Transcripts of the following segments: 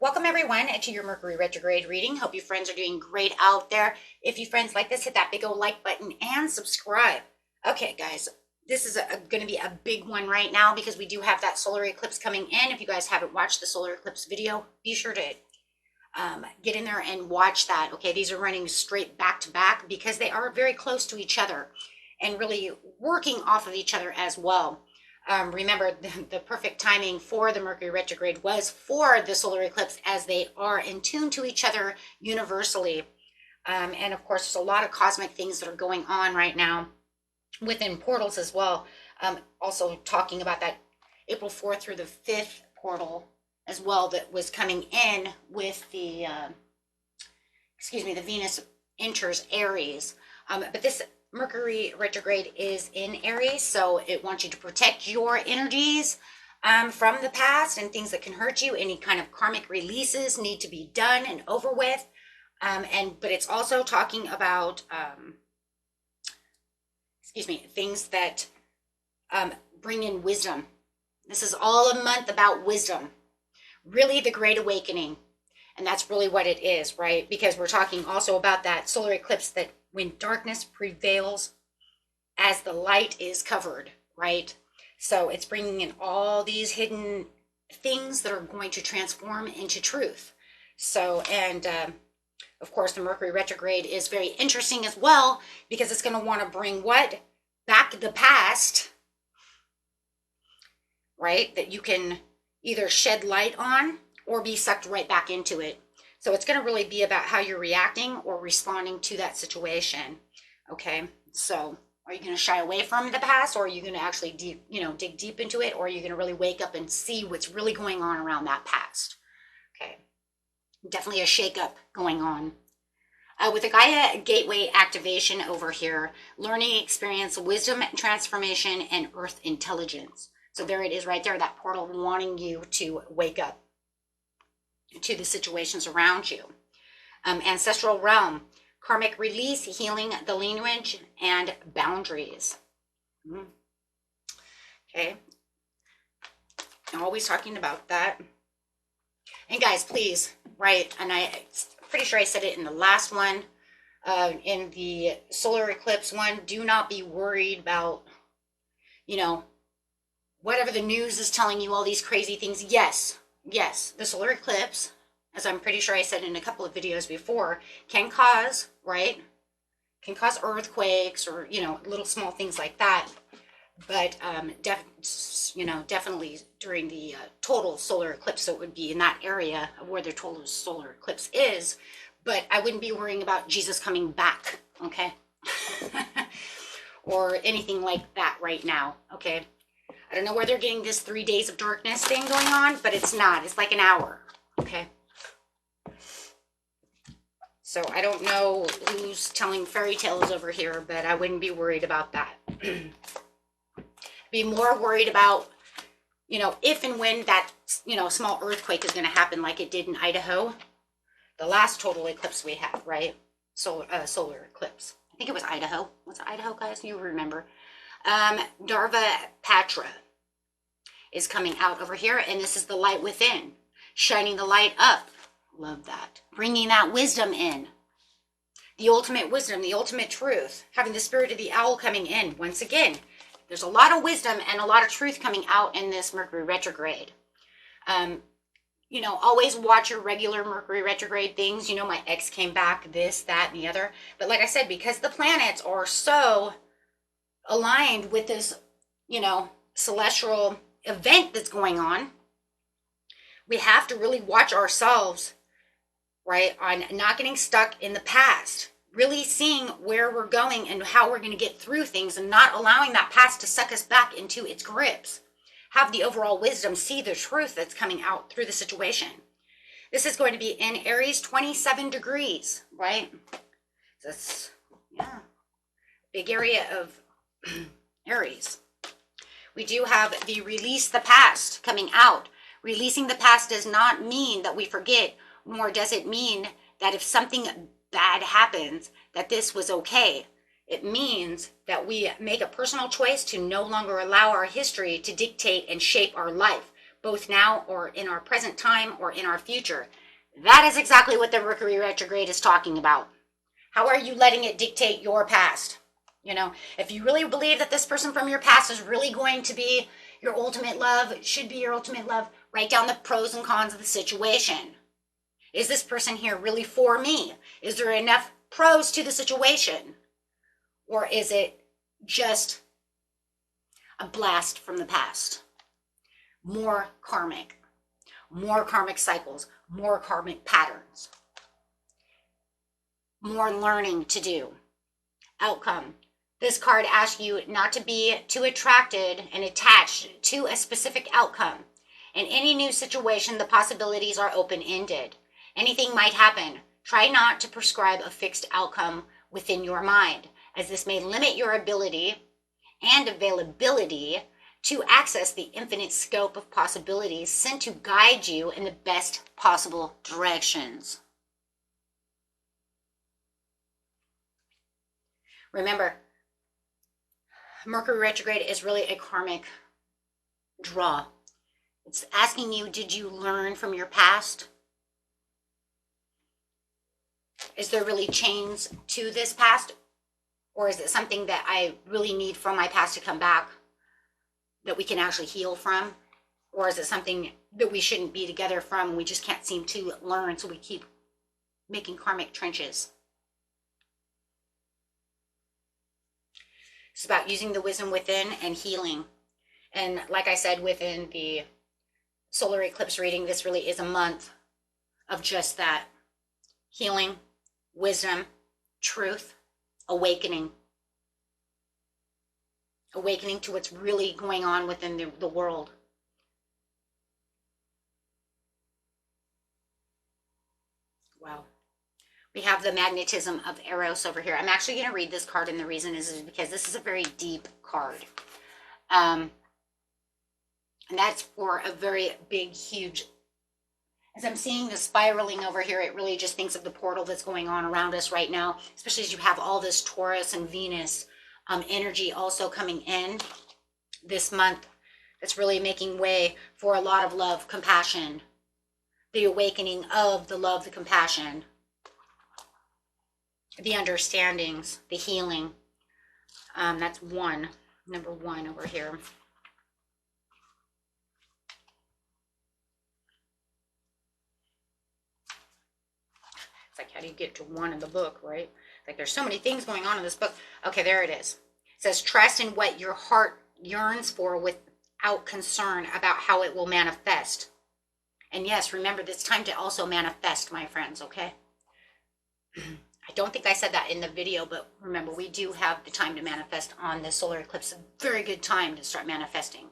Welcome everyone to your Mercury retrograde reading. Hope you friends are doing great out there. If you friends like this, hit that big old like button and subscribe. Okay, guys, this is going to be a big one right now because we do have that solar eclipse coming in. If you guys haven't watched the solar eclipse video, be sure to get in there and watch that. Okay, these are running straight back to back because they are very close to each other and really working off of each other as well. Remember, the perfect timing for the Mercury retrograde was for the solar eclipse, as they are in tune to each other universally. And of course, there's a lot of cosmic things that are going on right now within portals as well. Also talking about that April 4th through the 5th portal as well that was coming in with the, the Venus enters Aries. But this Mercury retrograde is in Aries, so it wants you to protect your energies from the past and things that can hurt you. Any kind of karmic releases need to be done and over with. But it's also talking about, things that bring in wisdom. This is all a month about wisdom, really the Great Awakening. And that's really what it is, right? Because we're talking also about that solar eclipse, that when darkness prevails as the light is covered, right? So it's bringing in all these hidden things that are going to transform into truth. So, and of course, the Mercury retrograde is very interesting as well, because it's going to want to bring what? Back the past, right? That you can either shed light on or be sucked right back into it. So it's going to really be about how you're reacting or responding to that situation. Okay, so are you going to shy away from the past, or are you going to actually dig deep into it, or are you going to really wake up and see what's really going on around that past? Okay, definitely a shakeup going on. With the Gaia Gateway activation over here, learning, experience, wisdom, transformation, and earth intelligence. So there it is right there, that portal wanting you to wake up to the situations around you. Ancestral realm, karmic release, healing the lineage, and boundaries. Okay. I'm always talking about that. And guys, please, right, and I'm pretty sure I said it in the last one, in the solar eclipse one, do not be worried about, whatever the news is telling you, all these crazy things. Yes, the solar eclipse, as I'm pretty sure I said in a couple of videos before, can cause earthquakes or, little small things like that. But definitely during the total solar eclipse, so it would be in that area of where the total solar eclipse is. But I wouldn't be worrying about Jesus coming back, okay? Or anything like that right now, okay? I don't know where they're getting this 3 days of darkness thing going on, but it's not. It's like an hour, okay? So I don't know who's telling fairy tales over here, but I wouldn't be worried about that. Be more worried about, if and when that, small earthquake is going to happen like it did in Idaho. The last total eclipse we had, right? Solar eclipse. I think it was Idaho. Was it Idaho, guys? You remember. Darva Patra is coming out over here, and this is the light within, shining the light up. Love that. Bringing that wisdom in, the ultimate wisdom, the ultimate truth, having the spirit of the owl coming in. Once again, there's a lot of wisdom and a lot of truth coming out in this Mercury retrograde. Always watch your regular Mercury retrograde things. My ex came back, this, that, and the other. But like I said, because the planets are so aligned with this, celestial event that's going on, we have to really watch ourselves, right, on not getting stuck in the past, really seeing where we're going and how we're going to get through things, and not allowing that past to suck us back into its grips. Have the overall wisdom, see the truth that's coming out through the situation. This is going to be in Aries, 27 degrees, right? That's, big area of Aries. We do have the release the past coming out. Releasing the past does not mean that we forget, nor does it mean that if something bad happens, that this was okay. It means that we make a personal choice to no longer allow our history to dictate and shape our life, both now or in our present time or in our future. That is exactly what the Mercury retrograde is talking about. How are you letting it dictate your past? You know, if you really believe that this person from your past is really going to be your ultimate love, should be your ultimate love, write down the pros and cons of the situation. Is this person here really for me? Is there enough pros to the situation? Or is it just a blast from the past? More karmic cycles, more karmic patterns, more learning to do. Outcome. This card asks you not to be too attracted and attached to a specific outcome. In any new situation, the possibilities are open-ended. Anything might happen. Try not to prescribe a fixed outcome within your mind, as this may limit your ability and availability to access the infinite scope of possibilities sent to guide you in the best possible directions. Remember, Mercury retrograde is really a karmic draw. It's asking you, did you learn from your past? Is there really chains to this past? Or is it something that I really need from my past to come back that we can actually heal from? Or is it something that we shouldn't be together from, we just can't seem to learn, so we keep making karmic trenches? It's about using the wisdom within and healing. And like I said, within the solar eclipse reading, this really is a month of just that. Healing, wisdom, truth, awakening. Awakening to what's really going on within the world. Wow. We have the magnetism of Eros over here. I'm actually going to read this card, and the reason is because this is a very deep card. And that's for a very big, huge... As I'm seeing the spiraling over here, it really just thinks of the portal that's going on around us right now, especially as you have all this Taurus and Venus energy also coming in this month. That's really making way for a lot of love, compassion, the awakening of the love, the compassion, the understandings, the healing. That's number one over here. It's like, how do you get to one in the book, right? Like, there's so many things going on in this book. Okay, there it is. It says, trust in what your heart yearns for without concern about how it will manifest. And yes, remember, it's time to also manifest, my friends, okay? I don't think I said that in the video, but remember, we do have the time to manifest on the solar eclipse. A very good time to start manifesting.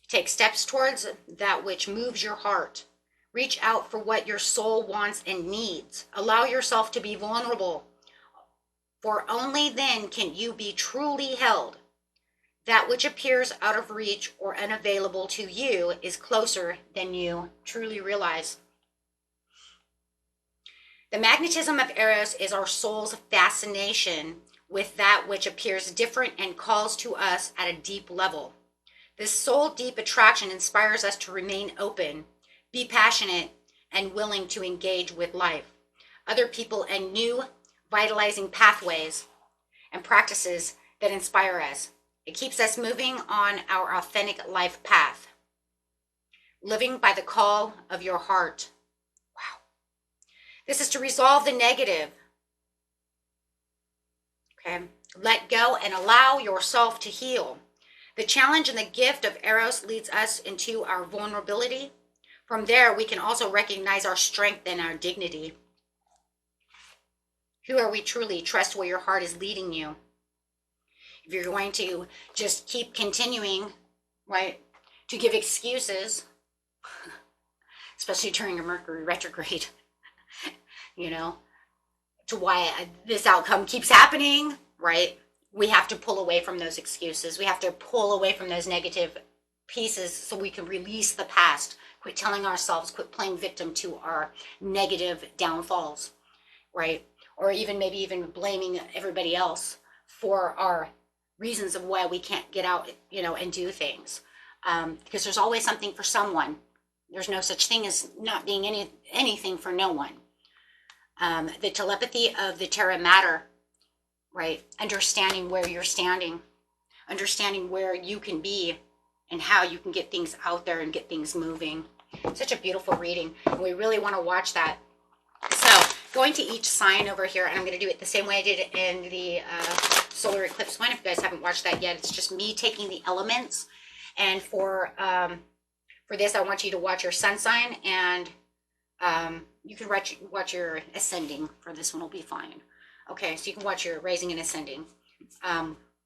Take steps towards that which moves your heart. Reach out for what your soul wants and needs. Allow yourself to be vulnerable, for only then can you be truly held. That which appears out of reach or unavailable to you is closer than you truly realize. The magnetism of Eros is our soul's fascination with that which appears different and calls to us at a deep level. This soul deep attraction inspires us to remain open, be passionate, and willing to engage with life, other people, and new vitalizing pathways and practices that inspire us. It keeps us moving on our authentic life path, living by the call of your heart. Wow. This is to resolve the negative. Okay. Let go and allow yourself to heal. The challenge and the gift of Eros leads us into our vulnerability. From there, we can also recognize our strength and our dignity. Who are we truly? Trust where your heart is leading you. If you're going to just keep continuing, right, to give excuses, especially during a Mercury retrograde, you know, to why this outcome keeps happening, right? We have to pull away from those excuses. We have to pull away from those negative pieces so we can release the past. Quit telling ourselves, quit playing victim to our negative downfalls, right? Or maybe even blaming everybody else for our reasons of why we can't get out, you know, and do things. because there's always something for someone. There's no such thing as not being anything for no one. The telepathy of the Terra Mater, right? Understanding where you're standing, understanding where you can be and how you can get things out there and get things moving. Such a beautiful reading. And we really want to watch that. So going to each sign over here, and I'm going to do it the same way I did it in the solar eclipse one. If you guys haven't watched that yet, it's just me taking the elements. And for this, I want you to watch your sun sign, and you can watch your ascending. For this one will be fine. Okay, so you can watch your rising and ascending,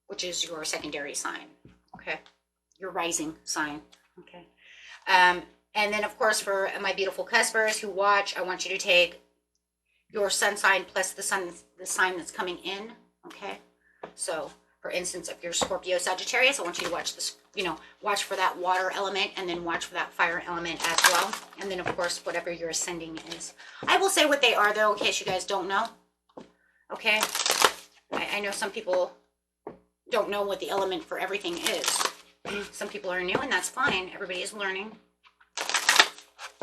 which is your secondary sign. Okay, your rising sign. Okay. And then, of course, for my beautiful cuspers who watch, I want you to take your sun sign plus the sign that's coming in. Okay. So, for instance, if you're Scorpio, Sagittarius, I want you to watch this, watch for that water element, and then watch for that fire element as well. And then, of course, whatever your ascending is. I will say what they are, though, in case you guys don't know. Okay. I know some people don't know what the element for everything is. Some people are new, and that's fine. Everybody is learning.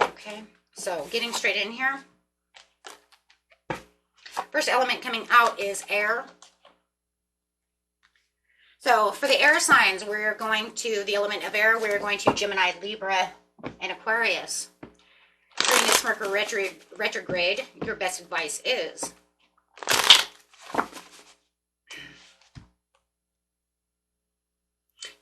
Okay, so getting straight in here. First element coming out is air. So for the air signs, we're going to the element of air. We're going to Gemini, Libra, and Aquarius. During this Mercury retrograde, your best advice is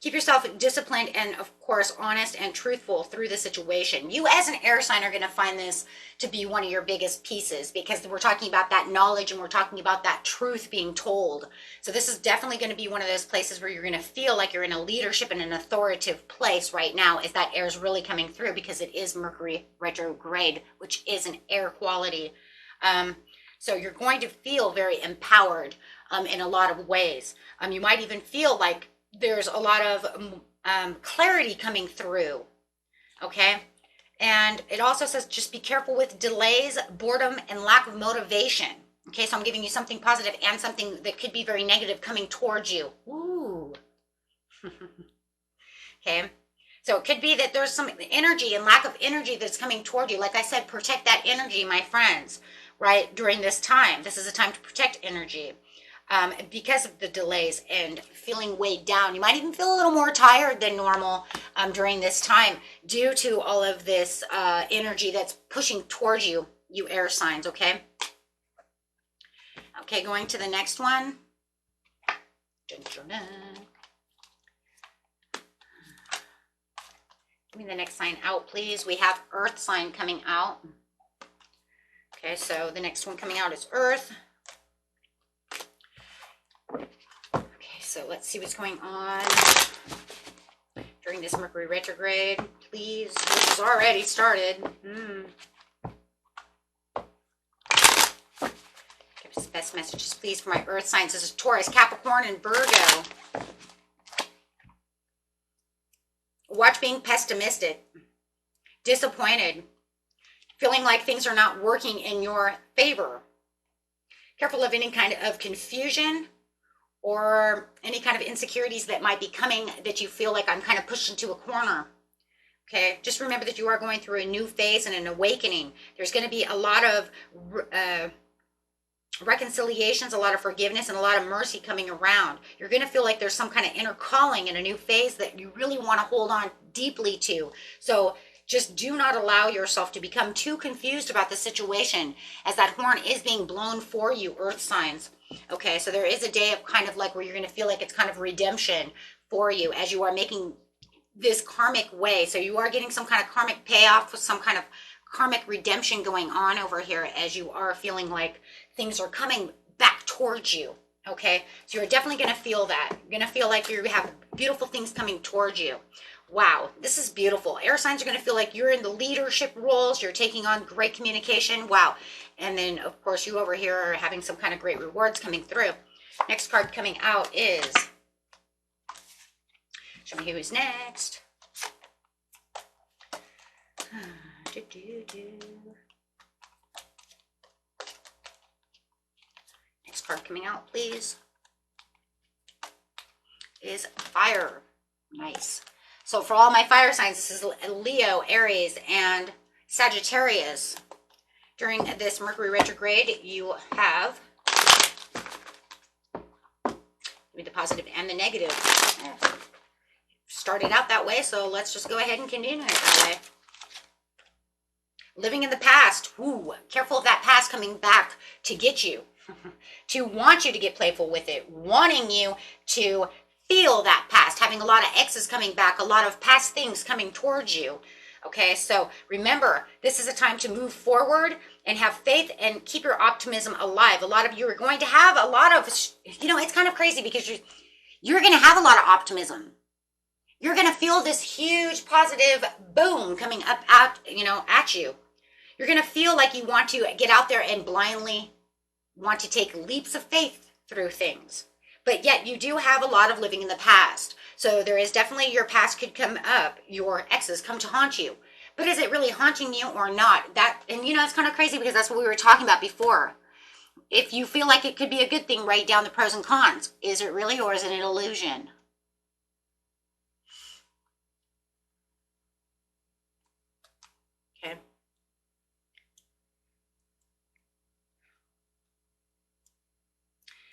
keep yourself disciplined and, of course, honest and truthful through the situation. You as an air sign are going to find this to be one of your biggest pieces, because we're talking about that knowledge and we're talking about that truth being told. So this is definitely going to be one of those places where you're going to feel like you're in a leadership and an authoritative place right now, as that air is really coming through, because it is Mercury retrograde, which is an air quality. So you're going to feel very empowered in a lot of ways. You might even feel like there's a lot of clarity coming through, okay? And it also says just be careful with delays, boredom, and lack of motivation. Okay, so I'm giving you something positive and something that could be very negative coming towards you. Ooh. Okay, so it could be that there's some energy and lack of energy that's coming toward you. Like I said, protect that energy, my friends, right? During this time. This is a time to protect energy. Because of the delays and feeling weighed down. You might even feel a little more tired than normal during this time due to all of this energy that's pushing towards you, you air signs, okay? Okay, going to the next one. Dun, dun, dun. Give me the next sign out, please. We have Earth sign coming out. Okay, so the next one coming out is Earth. So let's see what's going on during this Mercury retrograde, please. This has already started. Give us the best messages, please, for my earth signs. This is Taurus, Capricorn, and Virgo. Watch being pessimistic, disappointed, feeling like things are not working in your favor. Careful of any kind of confusion or any kind of insecurities that might be coming, that you feel like I'm kind of pushed into a corner. Okay, just remember that you are going through a new phase and an awakening. There's going to be a lot of reconciliations, a lot of forgiveness, and a lot of mercy coming around. You're going to feel like there's some kind of inner calling in a new phase that you really want to hold on deeply to. So just do not allow yourself to become too confused about the situation, as that horn is being blown for you, earth signs. Okay, so there is a day of kind of like where you're going to feel like it's kind of redemption for you as you are making this karmic way. So you are getting some kind of karmic payoff with some kind of karmic redemption going on over here, as you are feeling like things are coming back towards you. Okay, so you're definitely going to feel that. You're going to feel like you have beautiful things coming towards you. Wow, this is beautiful. Air signs are going to feel like you're in the leadership roles. You're taking on great communication. Wow. And then, of course, you over here are having some kind of great rewards coming through. Next card coming out is, show me who's next. Next card coming out, please, is fire. Nice. So for all my fire signs, this is Leo, Aries, and Sagittarius. During this Mercury retrograde, you have the positive and the negative. Started out that way, so let's just go ahead and continue it that way. Living in the past. Ooh, careful of that past coming back to get you. To want you to get playful with it. Wanting you to feel that past. Having a lot of exes coming back. A lot of past things coming towards you. Okay, so remember, this is a time to move forward and have faith and keep your optimism alive. A lot of you are going to have a lot of, you know, it's kind of crazy because you're going to have a lot of optimism. You're going to feel this huge positive boom coming up out, you know, at you. You're going to feel like you want to get out there and blindly want to take leaps of faith through things. But yet you do have a lot of living in the past. So there is definitely your past could come up, your exes come to haunt you. But is it really haunting you or not? That, and you know, it's kind of crazy because that's what we were talking about before. If you feel like it could be a good thing, write down the pros and cons. Is it really, or is it an illusion? Okay.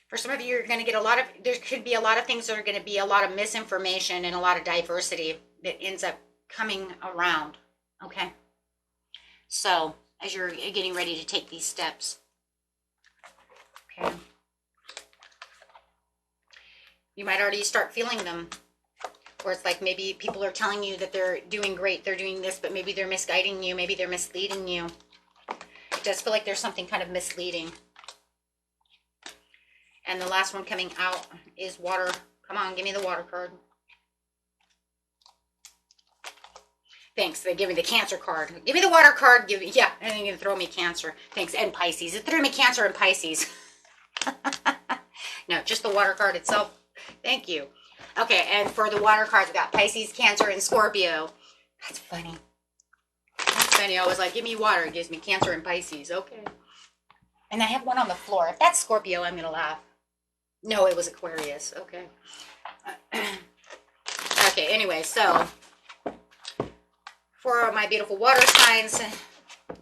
For some of you, you're going to get a lot of, there could be a lot of things that are going to be a lot of misinformation and a lot of diversity that ends up coming around. Okay. So as you're getting ready to take these steps. Okay. You might already start feeling them. Or it's like maybe people are telling you that they're doing great, they're doing this, but maybe they're misguiding you, maybe they're misleading you. It does feel like there's something kind of misleading. And the last one coming out is water. Come on, give me the water card. Thanks. They give me the Cancer card. Give me the water card. Give me, yeah, and then you're going to throw me Cancer. Thanks. And Pisces. It threw me Cancer and Pisces. No, just the water card itself. Thank you. Okay, and for the water cards, we got Pisces, Cancer, and Scorpio. That's funny. That's funny. I was like, give me water. It gives me Cancer and Pisces. Okay. And I have one on the floor. If that's Scorpio, I'm going to laugh. No, it was Aquarius. Okay. Okay, anyway, so for my beautiful water signs,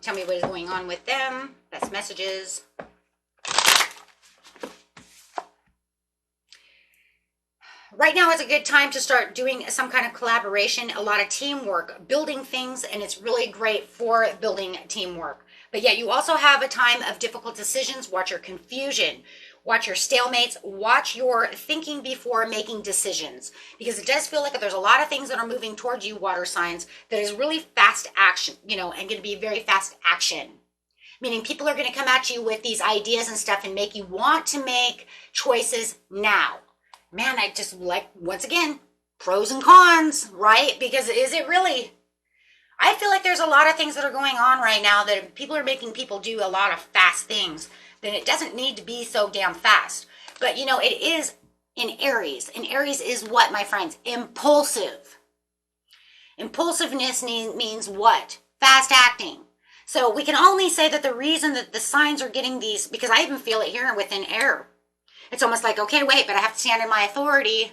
tell me what is going on with them. That's messages. Right now is a good time to start doing some kind of collaboration, a lot of teamwork, building things, and it's really great for building teamwork. But yeah, you also have a time of difficult decisions. Watch your confusion. Watch your stalemates. Watch your thinking before making decisions. Because it does feel like there's a lot of things that are moving towards you, water signs, that is really fast action, you know, and going to be very fast action. Meaning people are going to come at you with these ideas and stuff and make you want to make choices now. Man, I just like, once again, pros and cons, right? Because is it really? I feel like there's a lot of things that are going on right now that people are making people do a lot of fast things. Then it doesn't need to be so damn fast. But, you know, it is in Aries. And Aries is what, my friends? Impulsive. Impulsiveness means what? Fast acting. So we can only say that the reason that the signs are getting these, because I even feel it here within air. It's almost like, okay, wait, but I have to stand in my authority.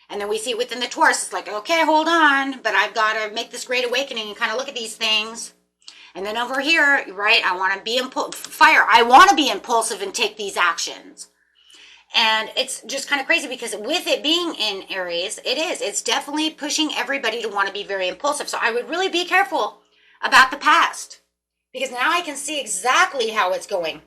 And then we see it within the Taurus. It's like, okay, hold on, but I've got to make this great awakening and kind of look at these things. And then over here, right, I want to be fire. I want to be impulsive and take these actions. And it's just kind of crazy because with it being in Aries, it's definitely pushing everybody to want to be very impulsive. So I would really be careful about the past because now I can see exactly how it's going.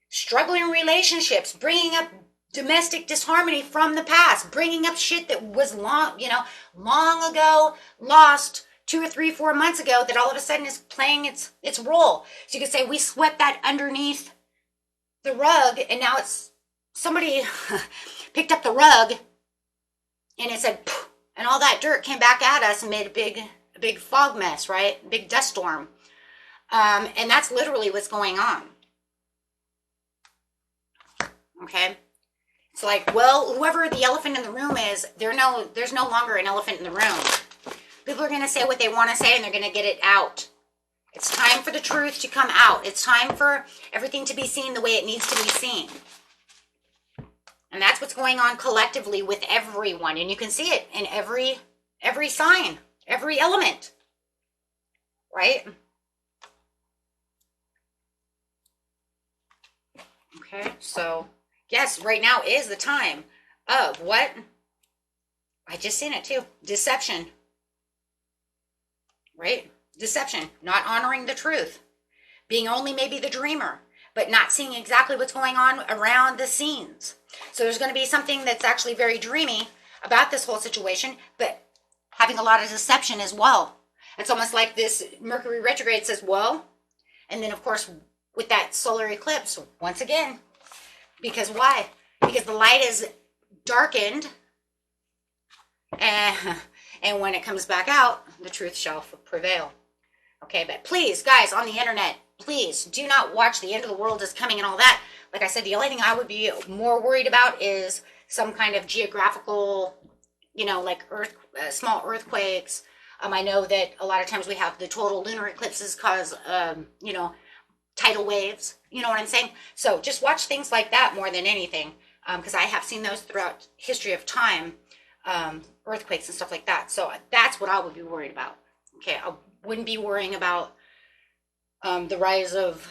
Struggling relationships, bringing up domestic disharmony from the past, bringing up shit that was long ago, lost 2 or 3, 4 months ago that all of a sudden is playing its role. So you could say we swept that underneath the rug and now it's somebody picked up the rug and it said, poof, and all that dirt came back at us and made a big fog mess, right? Big dust storm. And that's literally what's going on. Okay. It's like, well, whoever the elephant in the room is, there's no longer an elephant in the room. People are going to say what they want to say and they're going to get it out. It's time for the truth to come out. It's time for everything to be seen the way it needs to be seen. And that's what's going on collectively with everyone. And you can see it in every every sign, every element, right? Okay, so yes, right now is the time of what? I just seen it too. Deception, right? Deception, not honoring the truth, being only maybe the dreamer, but not seeing exactly what's going on around the scenes. So there's going to be something that's actually very dreamy about this whole situation, but having a lot of deception as well. It's almost like this Mercury retrograde says, well, and then of course with that solar eclipse, once again, because why? Because the light is darkened, and when it comes back out, the truth shall prevail. Okay, but please, guys, on the internet, please do not watch the end of the world is coming and all that. Like I said, the only thing I would be more worried about is some kind of geographical, like small earthquakes. I know that a lot of times we have the total lunar eclipses cause, tidal waves. You know what I'm saying? So just watch things like that more than anything, because I have seen those throughout history of time, earthquakes and stuff like that. So that's what I would be worried about. Okay, I wouldn't be worrying about the rise of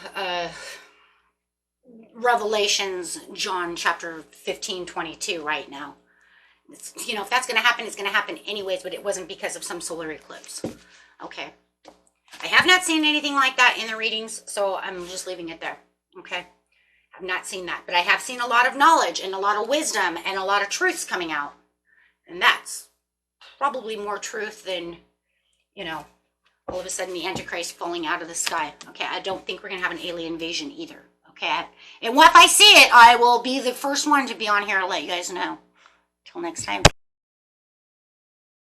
Revelations, John chapter 15:22 right now. It's, if that's going to happen, it's going to happen anyways, but it wasn't because of some solar eclipse. Okay. I have not seen anything like that in the readings, so I'm just leaving it there. Okay. I've not seen that, but I have seen a lot of knowledge and a lot of wisdom and a lot of truths coming out. And that's probably more truth than, all of a sudden the Antichrist falling out of the sky. Okay. I don't think we're going to have an alien invasion either. Okay. And if I see it, I will be the first one to be on here to let you guys know. Till next time.